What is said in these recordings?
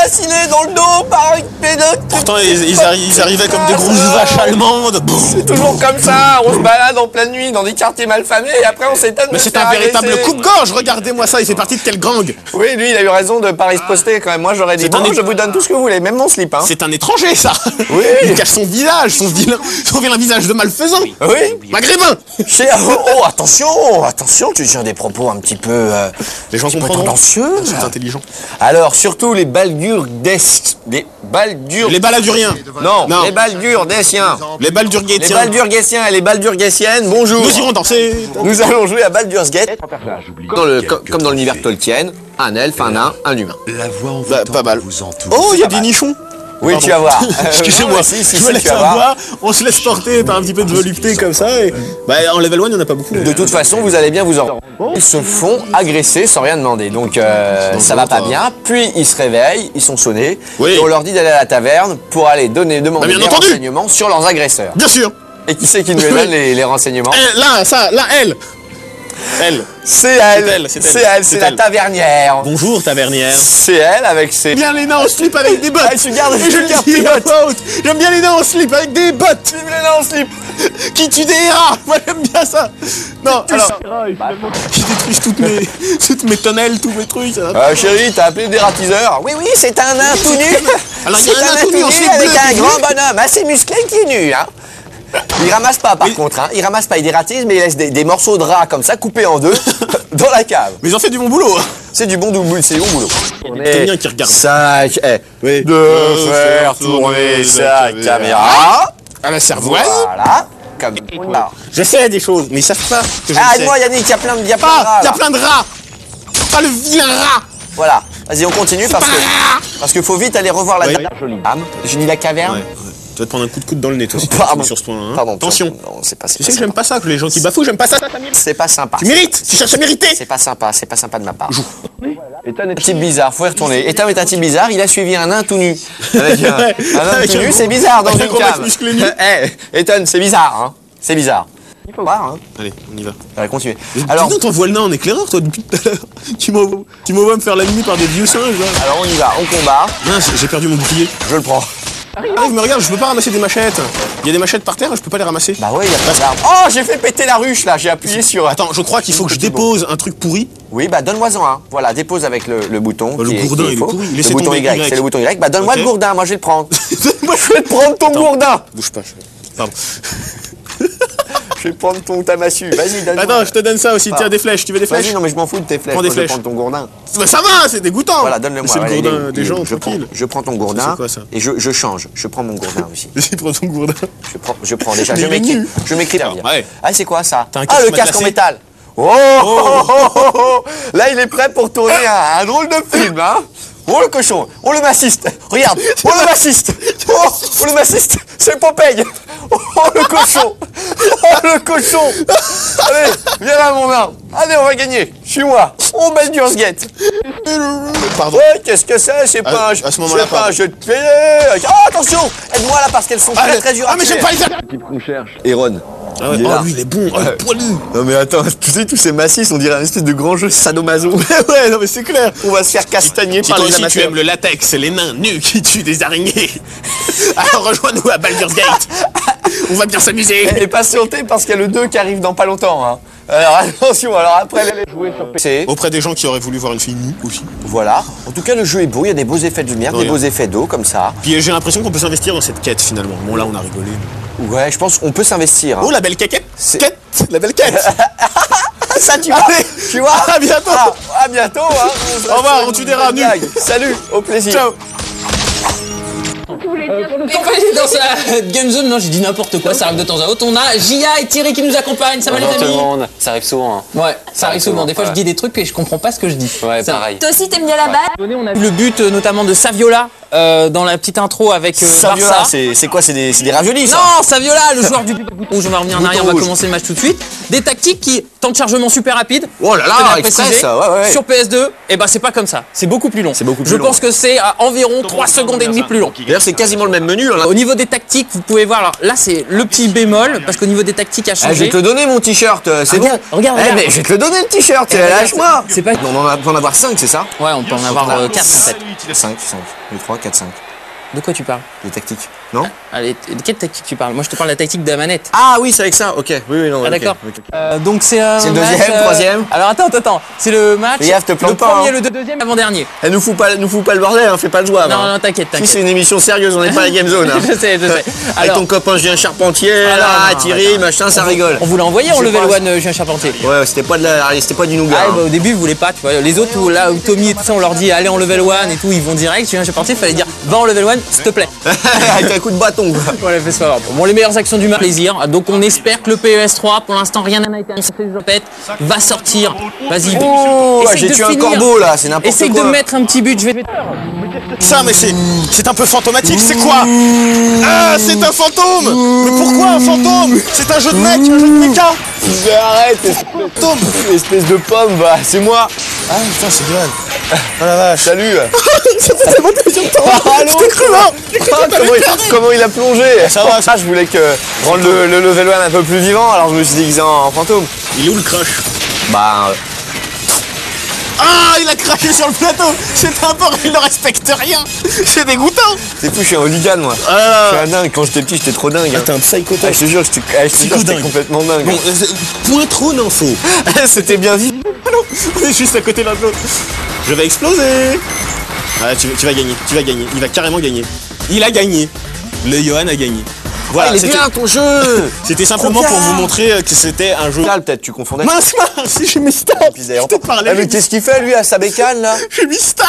assassiné dans le dos par une pédote. Pourtant, ils arrivaient comme des grosses vaches allemandes. C'est toujours comme ça, on se balade en pleine nuit dans des quartiers malfamés et après on s'étonne de Mais se c'est faire un véritable agresser. coupe-gorge, regardez-moi ça, il fait partie de quel gang? Oui, lui il a eu raison de pas riposter quand même. Moi j'aurais dit, bon, je vous donne tout ce que vous voulez, même mon slip. Hein. C'est un étranger, ça. Oui. Il cache son visage, son vilain visage de malfaisant. Oui. Maghrébin. Oh, attention, tu tiens des propos un petit peu... Les gens comprendront. tendancieux. C'est intelligent. Alors, surtout les balgurdesques. Les baladuriens. Non, les baldurdessiens. Les baldurguétiens. Les baldurguessiens et les baldurguessiennes, bonjour. Nous irons danser. Nous allons jouer à Baldur's Gate. Comme dans l'univers Tolkien, un elfe, un nain, un humain. La voix en Pas mal. vous entoure. Oh, il y a des nichons. Oui, Pardon. tu vas voir. Excusez-moi, je me laisse avoir, on se laisse porter par un petit peu de volupté comme ça et... Bah en level 1 il n'y en a pas beaucoup. De toute façon, vous allez bien vous en... Ils se font agresser sans rien demander, donc ça va pas bien. Puis ils se réveillent, ils sont sonnés, Oui. et on leur dit d'aller à la taverne pour aller demander bien des entendu. renseignements sur leurs agresseurs. Bien sûr. Et qui c'est qui nous donne les renseignements? Elle. C'est elle, c'est c'est elle, elle, c'est c'est la elle. tavernière. Bonjour tavernière. C'est elle avec ses... Bien les nains en slip avec des bottes. Ah, tu gardes tes bottes. J'aime bien les nains en slip avec des bottes. Vive les nains en slip. Qui tue des rats. Moi j'aime bien ça. Non, alors... Qui détruisent toutes mes tonnelles, tous mes trucs. Chérie, t'as appelé des ratiseurs? Oui, c'est un nain tout nu. Alors, il y a C'est un nain tout nu en slip avec bleu, un qui grand nu. bonhomme assez musclé qui est nu, hein. Il ramasse pas par contre, hein. Il ramasse pas, il dératise, mais il laisse des morceaux de rats comme ça coupés en deux dans la cave. Mais ils ont fait du bon boulot. C'est du bon boulot, c'est du bon boulot. C'est bien qui regarde. Sac, Oui. de faire tourner sa caméra. À la cervoise. Voilà, comme ça. Je sais des choses, mais ils savent pas que je Ah, le sais. dis-moi Yannick, il y a plein de rats. Il y a là. plein de rats. Pas le vilain rat. Voilà, vas-y, on continue parce que faut vite aller revoir la dernière jolie dame. J'ai dit la caverne. Ouais. Tu vas te prendre un coup de coude dans le nez, toi, si tu Pardon. continues sur ce point. Hein. Pardon. Attention. Non, c'est pas. Tu sais que j'aime pas ça, que les gens qui bafouent, j'aime pas ça. C'est pas sympa. Tu mérites. Tu cherches à mériter. C'est pas sympa de ma part. Ethan est un type bizarre, faut y retourner. Ethan est un type bizarre, il a suivi un nain tout nu. Avec un nain Avec tout un nu, gros- c'est bizarre dans avec un une gros mec cave. musclé nu. Ethan, c'est bizarre, hein. C'est bizarre. Il faut voir, hein. Allez, on y va. Allez, continuez. Alors, dis donc, t'envoies le nain en éclaireur, toi, depuis tout à l'heure. Tu m'envoies me faire la nuit par des vieux singes, là. Alors on y va, on combat. Mince, j'ai perdu mon bouclier. Je le prends. Arrive, me regarde, je peux pas ramasser des machettes. Il y a des machettes par terre, je peux pas les ramasser. Bah ouais, il y a pas d'armes. Oh, j'ai fait péter la ruche là, j'ai appuyé sur. Attends, je crois qu'il faut que je dépose un truc pourri. Oui, bah donne-moi-en un. Voilà, dépose avec le bouton. Le qui est- gourdin, qui est il est faux. pourri. Le Laissez bouton tomber Y, Y. c'est le bouton Y. Bah donne-moi Ok. le gourdin, moi je vais le prendre. Moi, Je vais te prendre ton gourdin. Bouge pas, pardon. Je vais prendre ta massue. Vas-y, donne-moi. Attends, je te donne ça aussi. Tiens, des flèches. Tu veux des flèches? Vas-y, non mais je m'en fous de tes flèches. Prends des Moi, je vais flèches. prendre ton gourdin. Bah, ça va, c'est dégoûtant. Voilà, donne-le-moi. C'est le Voilà, gourdin des gens, je tranquille. prends ton gourdin. C'est quoi, ça? Et je change. Je prends mon gourdin aussi. Vas-y, prends ton gourdin. Je prends déjà. Mais Je il est m'écris. nu. Je m'écris. Ouais. Ah, c'est quoi ça? T'as un Ah, casque le casque en matelassé. métal. Là, il est prêt pour tourner un drôle de film, hein. Oh le cochon, oh le massiste, regarde, oh le massiste, oh le massiste, c'est Popeye, oh le cochon, allez, viens là mon nain, allez on va gagner, suis-moi, oh Baldur's Gate. Pardon. Ouais, qu'est-ce que c'est pas à ce moment-là, pas un pardon. jeu de télé. Ah attention, aide-moi là parce qu'elles sont très dures à Ah, mais tuer. j'aime pas les Héron. Ah ouais. Il est Oh, là. lui, il est bon. Oh, il est poilu. Non mais attends, tu sais tous ces massifs, on dirait un espèce de grand jeu sadomaso. Ouais, non, mais c'est clair. On va se faire castagner Si par toi les aussi tu amateurs. aimes le latex, c'est les nains nus qui tuent des araignées. Alors rejoins-nous à Baldur's Gate. On va bien s'amuser. Et patientez parce qu'il y a le 2 qui arrive dans pas longtemps. Hein. Alors attention, alors après aller jouer sur PC. Auprès des gens qui auraient voulu voir une fille nue aussi. Voilà. En tout cas, le jeu est beau, il y a des beaux effets de lumière, des Ouais. beaux effets d'eau comme ça. Puis j'ai l'impression qu'on peut s'investir dans cette quête finalement. Bon là on a rigolé. Ouais, je pense qu'on peut s'investir. Hein. Oh la belle quéquette. C'est- Quête. La belle quête. Ça tu vois, Allez, tu vois. à bientôt. À bientôt. Hein. Au revoir, on tue des rats nus. Salut, au plaisir. Ciao. Dans sa game zone, non, j'ai dit n'importe quoi, ça arrive de temps à autre. On a Gia et Thierry qui nous accompagnent, ça va les Bonjour tout le amis? monde, ça arrive souvent. Hein. Ouais, ça arrive souvent. Des fois, ouais. je dis des trucs et je comprends pas ce que je dis. Ouais, Ça- pareil. Toi aussi t'aimes bien la balle? Le but notamment de Saviola, dans la petite intro avec Saviola, Barça. c'est quoi? C'est des raviolis, ça? Non, Saviola, le joueur du rouge, on va revenir en arrière, on va rouge. commencer le match tout de suite. Des tactiques qui, temps de chargement super rapide. Oh là là, je tenais à express, préciser. ouais. Sur PS2, et ben c'est pas comme ça, c'est beaucoup plus long. C'est beaucoup plus je long. pense que c'est à environ 3 secondes et demie plus long. D'ailleurs, c'est quasiment le même menu. Là. Au niveau des tactiques, vous pouvez voir, alors là c'est le petit bémol, parce qu'au niveau des tactiques a Je vais changé. te le donner mon t-shirt, c'est bon. Regarde. Mais je vais te le donner le t-shirt, regarde, lâche-moi. c'est pas- On peut en avoir 5, c'est ça? Ouais, on peut en avoir 4 en fait. 5, 3, 4, 5. De quoi tu parles? Les tactiques, non? Allez, de quelle tactique tu parles? Moi je te parle de la tactique de la manette. Ah oui, c'est avec ça, ok. Oui, non. Ah ok, d'accord. ok. Donc c'est un C'est le match, deuxième, troisième. Alors attends. C'est le match. Fais gaffe, te plante le pas, premier, hein. le deuxième, avant-dernier. Elle nous fout pas le bordel, hein, fais pas le joie. Non, t'inquiète. Si c'est une émission sérieuse, on n'est pas à la Game Zone. Hein. Je sais. Avec Alors, ton copain Julien Charpentier, Ah, là, non, Thierry, attends. machin, ça rigole. on vous l'a envoyé en Je sais level pas. 1, Julien Charpentier. Ouais, c'était pas du nougat. Ah, hein. bah, au début, ils voulaient pas, tu vois. Les autres, où, là, où Tommy et tout ça, on leur dit allez en level 1 et tout, ils vont direct. Julien Charpentier, il fallait dire va en level 1, s'il te plaît. Avec un coup de bâton, quoi. Voilà, fais ça. Bon, les meilleures actions du match, plaisir. Donc, on espère que le PES3, pour l'instant, rien n'a été annoncé, va sortir. Vas-y. Oh, Essaye j'ai de tué un finir. corbeau, là, c'est n'importe quoi. Essaye de mettre un petit but, je vais. Ça, mais c'est un peu fantomatique, c'est quoi? Ah, c'est un fantôme! Mais pourquoi un fantôme? C'est un jeu de mec, un jeu de méca! Mais arrête, espèce de pomme, va, c'est moi. Ah putain, c'est Johan. Oh la vache. Salut. C'est mon deuxième temps! Allô. Je t'ai cru mort! Comment il a plongé? Ça va, je voulais rendre le level 1 un peu plus vivant, alors je me suis déguisé en fantôme. Il est où le crush? Bah, Ah, il a craqué sur le plateau! C'est un porc, il ne respecte rien! C'est dégoûtant! c'est fou, je suis un hooligan, moi. Ah, Je suis un dingue, quand j'étais petit, j'étais trop dingue. Ah, hein. t'es un psycho. Ah, je te jure, j'étais dingue. complètement dingue. Bon, point trop d'infos. C'était bien dit. On est juste à côté l'un de l'autre. Je vais exploser. Ah, tu vas gagner, Il va carrément gagner. Il a gagné. Le Johan a gagné. Voilà, il est bien ton jeu. c'était simplement pour vous montrer que c'était un jeu. Peut-être, tu confondais. Mince, si j'ai mis star. Puis d'ailleurs, Je t'ai parlé. Ah, mais qu'est-ce qu'il fait, lui, à sa bécane, là? J'ai mis star.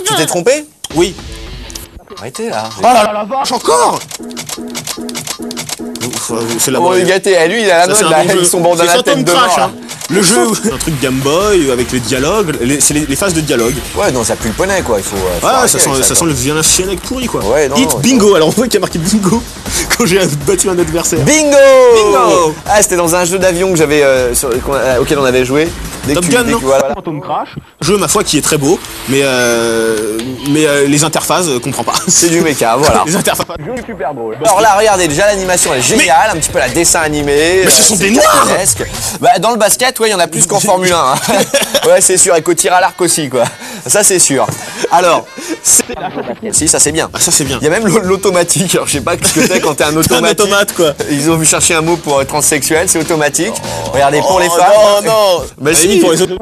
Tu t'es trompé? Oui. Arrêtez, là. Oh là là, la vache, encore. C'est la Oh, il est gâté. Eh, lui, il a la Ça, mode, c'est un là, bon avec jeu. son bandana C'est de tête Phantom de Crash, mort, hein. Le jeu, un truc Game Boy avec les dialogues, c'est les phases de dialogue. Ouais, non, ça pue le poney, quoi. Il faut Ouais, arrêter ça avec, sent le violin chienec pourri quoi. Ouais, non, Hit non, bingo, alors on voit qu'il y a marqué bingo quand j'ai battu un adversaire. Bingo. Bingo. Ah, c'était dans un jeu d'avion que j'avais auquel on avait joué. Top Gun, non voilà. Phantom Crash. Jeu, ma foi, qui est très beau, mais les interfaces, comprends pas. C'est du méca, voilà. Les interfaces. Alors là, regardez, déjà l'animation elle est géniale, un petit peu la dessin animé. Mais ce sont c'est des noirs. cartoonesque. Bah, dans le basket, ouais, il y en a plus qu'en Formule 1. hein. Ouais, c'est sûr, et qu'au tir à l'arc aussi, quoi. Ça, c'est sûr. Alors, si, ça c'est bien. Ah, ça c'est bien. Il y a même l'automatique. Alors, je sais pas ce que c'est quand t'es un Un automatique. automate quoi. Ils ont vu chercher un mot pour transsexuel, c'est automatique. Regardez, pour les femmes. Non. Bah, Allez, si. pour les autres.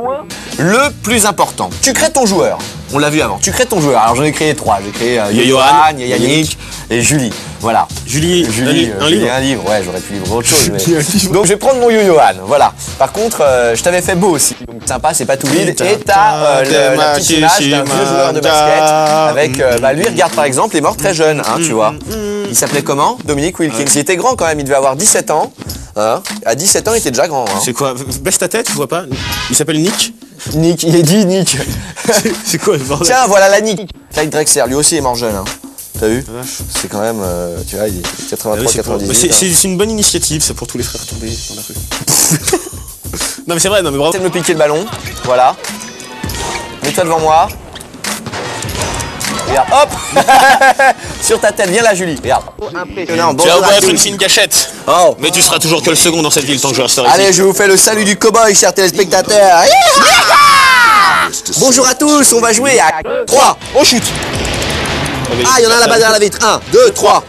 Le plus important, tu crées ton joueur. On l'a vu avant. Tu crées ton joueur. Alors j'en ai créé 3. J'ai créé Johan, il y a Yannick et Julie. Voilà. Julie, un Julie, livre. un livre. Ouais, j'aurais pu livrer autre chose. Julie, un livre. Donc je vais prendre mon Johan. Voilà. Par contre, je t'avais fait beau aussi. Donc sympa, c'est pas tout vide. Et t'as la petite image d'un vieux joueur de basket avec. Lui, regarde par exemple, il est mort très jeune, hein, tu vois. Il s'appelait comment? Dominique Wilkins. Il était grand quand même. Il devait avoir 17 ans. Hein. À 17 ans, il était déjà grand. Hein. C'est quoi? Baisse ta tête, je vois pas. Il s'appelle Nick. Nick, il est dit Nick. C'est quoi le bordel? Tiens, voilà la Nick. Clyde Drexler, lui aussi est mort jeune. Hein. T'as vu? C'est quand même, tu vois, il est 83-98. C'est une bonne initiative, ça, pour tous les frères tombés dans la rue. Non mais c'est vrai, non mais bravo. Essaie de me piquer le ballon. Voilà. Mets-toi devant moi. Regarde, hop. Sur ta tête, viens là, Julie. Regarde. Impressionnant. Tu vas Bonjour à être tous. une fine gâchette. Oh. Mais tu seras toujours que le second dans cette ville tant que je resterai ici. Allez, je vous fais le salut du cow-boy, chers téléspectateurs. Bonjour à tous, on va jouer à 3. Oh chute. Ah, il y en a là-bas derrière la vitre. 1, 2, 3.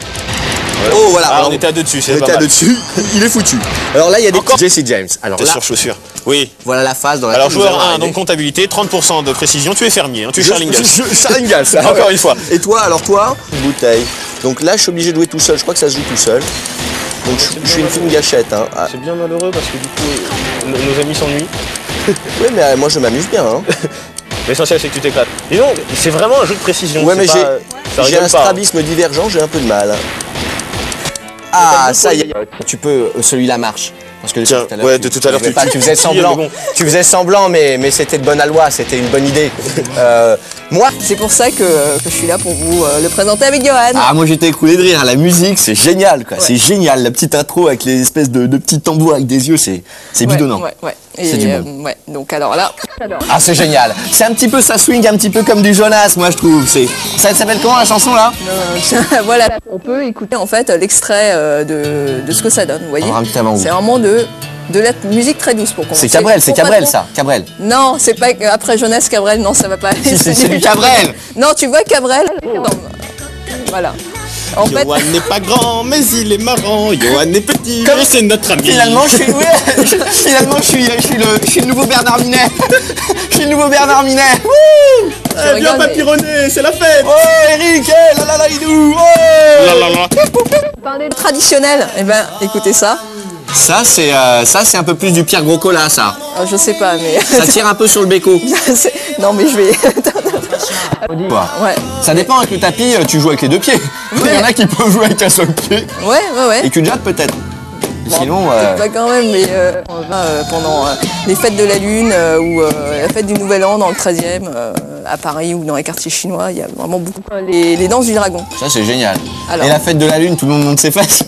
Oh, voilà. Ah, Alors, on était à deux dessus, on c'est était pas à mal. deux dessus. Il est foutu. Alors là, il y a des petits Jesse James. Alors T'es là, sur chaussures. Oui. voilà la phase dans laquelle Alors nous allons joueur 1, arriver. donc comptabilité, 30% de précision, tu es fermier, hein, tu es Charlingal. Charlingal, ça. Encore une fois. Et toi, alors toi? Une bouteille. Donc là, je suis obligé de jouer tout seul. Je crois que ça se joue tout seul. Donc je suis une fine gâchette. Hein. Ah. C'est bien malheureux parce que du coup, nos amis s'ennuient. Oui, mais moi je m'amuse bien. Hein. L'essentiel c'est que tu t'éclates. Dis donc, c'est vraiment un jeu de précision. Ouais, mais c'est pas- ça j'ai rigole un pas. strabisme divergent, j'ai un peu de mal. Ah, ça y est. Tu peux, celui-là marche. Parce que Tiens, ouais, de tout à l'heure, tu faisais semblant. mais bon. Tu faisais semblant, mais c'était de bonne aloi, c'était une bonne idée. Moi, C'est pour ça que je suis là pour vous le présenter avec Johan. moi j'étais écroulé de rire. La musique, c'est génial, quoi. C'est génial. La petite intro avec les espèces de petits tambours avec des yeux, c'est bidonnant. Ouais. C'est du bon. Ouais. Donc alors là, j'adore. Ah, c'est génial. C'est un petit peu, ça swing un petit peu comme du Jonas, moi je trouve. Ça s'appelle comment la chanson là? Voilà, on peut écouter en fait l'extrait de ce que ça donne, vous voyez. Alors, un petit avant-goût. C'est vraiment de la musique très douce pour commencer. C'est Cabrel, c'est Pour pas Cabrel trop- ça, Cabrel. Non, c'est pas après Jonas Cabrel, non, ça va pas aller. Si, c'est du Cabrel. Non, tu vois Cabrel. Non. Voilà. En fait, Johan n'est pas grand, mais il est marrant. Johan est petit, mais c'est notre ami. Finalement, je suis le nouveau Bernard Minet. Je suis le nouveau Bernard Minet. Wouh. Eh, viens regarde, papyronner, c'est la fête. Oh, Eric, la la la idou. Oh. La, la, la. parler de traditionnel, eh ben, écoutez ça. Ça, c'est un peu plus du Pierre Gros-Cola, ça. Je sais pas, mais. Ça tire un peu sur le béco. Non, mais je vais. Quoi. Ouais. Ça dépend avec le tapis, tu joues avec les deux pieds. Il y en a qui peuvent jouer avec un seul pied. Ouais. Et Kudjat peut-être. Sinon, Pas quand même, mais on va pendant les fêtes de la Lune ou la fête du Nouvel An dans le 13e, à Paris ou dans les quartiers chinois, il y a vraiment beaucoup. Les danses du dragon. ça c'est génial. Alors. Et la fête de la lune, tout le monde monte ses fesses.